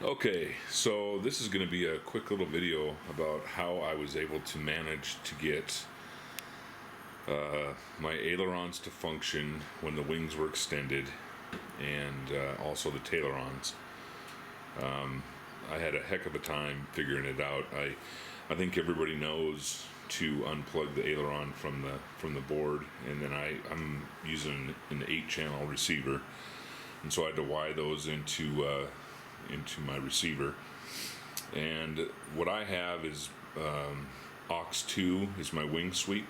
Okay, so this is going to be a quick little video about how I was able to manage to get my ailerons to function when the wings were extended, and also the tailerons. I had a heck of a time figuring it out. I think everybody knows to unplug the aileron from the board, and then I'm using an 8-channel receiver, and so I had to wire those into my receiver. And what I have is aux 2 is my wing sweep,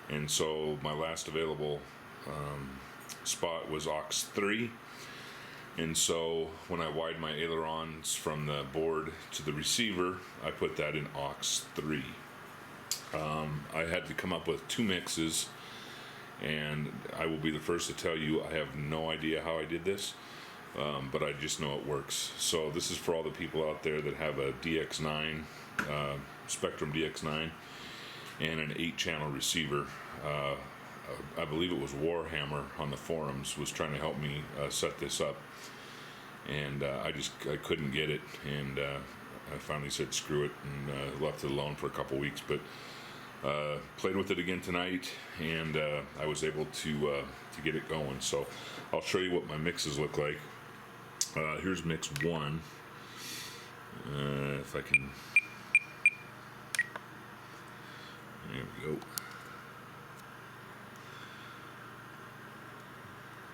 and so my last available spot was aux 3. And so when I wired my ailerons from the board to the receiver, I put that in aux 3. I had to come up with 2 mixes, and I will be the first to tell you I have no idea how I did this, but I just know it works. So this is for all the people out there that have a DX9, Spectrum DX9, and an 8-channel receiver. I believe it was Warhammer on the forums was trying to help me set this up, and I couldn't get it, and I finally said screw it and left it alone for a couple weeks. But played with it again tonight, and I was able to get it going. So I'll show you what my mixes look like. Here's mix 1. If I can, there we go.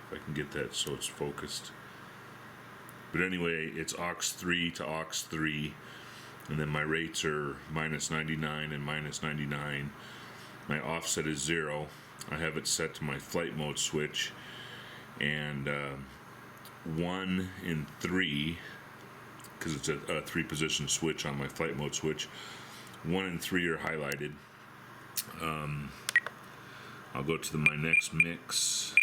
If I can get that so it's focused. But anyway, it's aux 3 to aux 3, and then my rates are -99 and -99. My offset is 0. I have it set to my flight mode switch, and 1 and 3, because it's a 3-position switch on my flight mode switch. 1 and 3 are highlighted. I'll go to my next mix.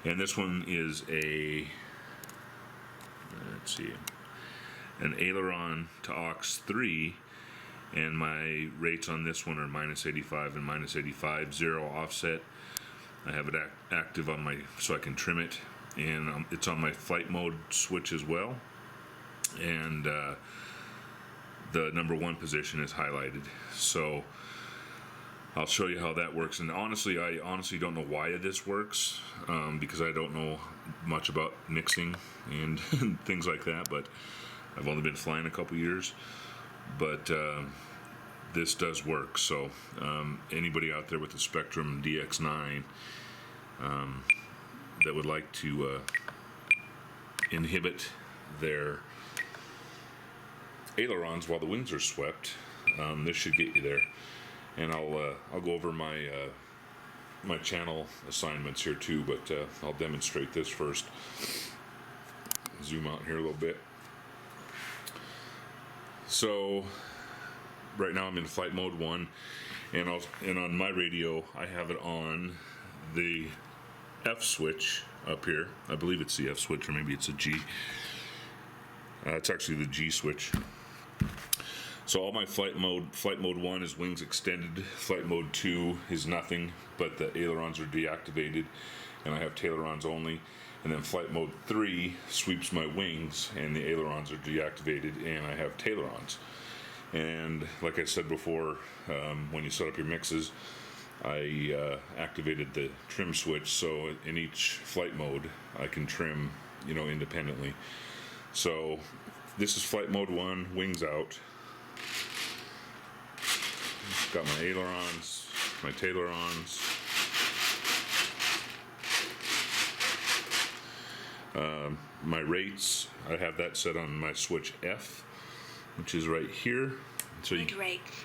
And this one is an aileron to aux 3, and my rates on this one are -85 and -85, 0 offset. I have it active on so I can trim it, and it's on my flight mode switch as well. And the number 1 position is highlighted. So I'll show you how that works. And I honestly don't know why this works, because I don't know much about mixing and things like that, but I've only been flying a couple years. But this does work. So anybody out there with the Spectrum DX9 that would like to inhibit their ailerons while the wings are swept, this should get you there. And I'll go over my channel assignments here too, but I'll demonstrate this first. Zoom out here a little bit. So right now I'm in flight mode 1, and on my radio I have it on the F switch up here. I believe it's the F switch, or maybe it's a G. It's actually the G switch. So all my flight mode 1 is wings extended. Flight mode 2 is nothing, but the ailerons are deactivated, and I have tailerons only. And then flight mode 3 sweeps my wings, and the ailerons are deactivated, and I have tailerons. And like I said before, when you set up your mixes, I activated the trim switch, so in each flight mode I can trim, independently. So this is flight mode 1, wings out. Got my ailerons, my tailerons. My rates, I have that set on my switch F, which is right here. So mid rates,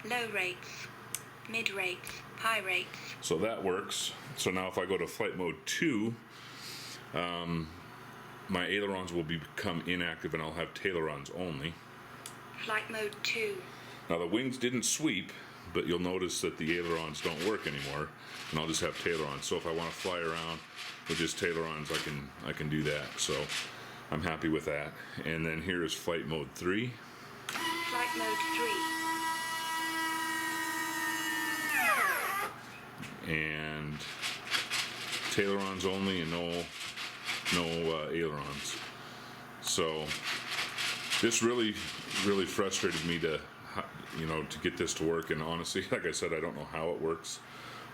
low rates, mid rates, high rates. So that works. So now if I go to flight mode 2, my ailerons will become inactive, and I'll have tailerons only. Flight mode 2. Now the wings didn't sweep, but you'll notice that the ailerons don't work anymore, and I'll just have tailerons. So if I want to fly around with just tailerons, I can do that. So I'm happy with that. And then here is flight mode 3. Flight mode 3. And ailerons only and no ailerons. So this really frustrated me to get this to work. And honestly, like I said, I don't know how it works,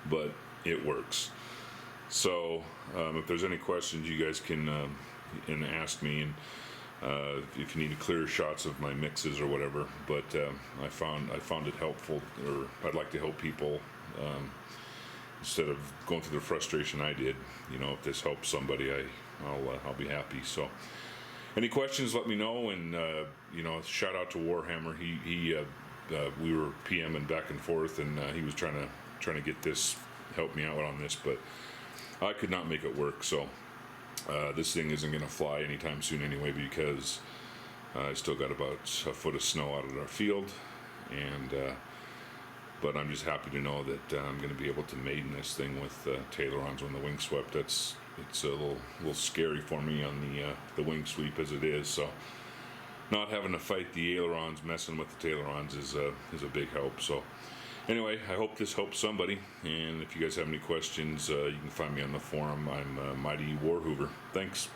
but it works. So if there's any questions, you guys can and ask me, and if you need clearer shots of my mixes or whatever. But I found it helpful, or I'd like to help people instead of going through the frustration I did. If this helps somebody, I'll be happy. So any questions, let me know. And shout out to Warhammer. He we were PMing back and forth, and he was trying to get this, help me out on this, but I could not make it work. So this thing isn't going to fly anytime soon anyway, because I still got about a foot of snow out of our field, and but I'm just happy to know that I'm going to be able to maiden this thing with ailerons when the wing swept. It's a little scary for me on the wing sweep as it is. So not having to fight the ailerons, messing with the ailerons is a big help. So anyway, I hope this helps somebody. And if you guys have any questions, you can find me on the forum. I'm Mighty Warhoover. Thanks.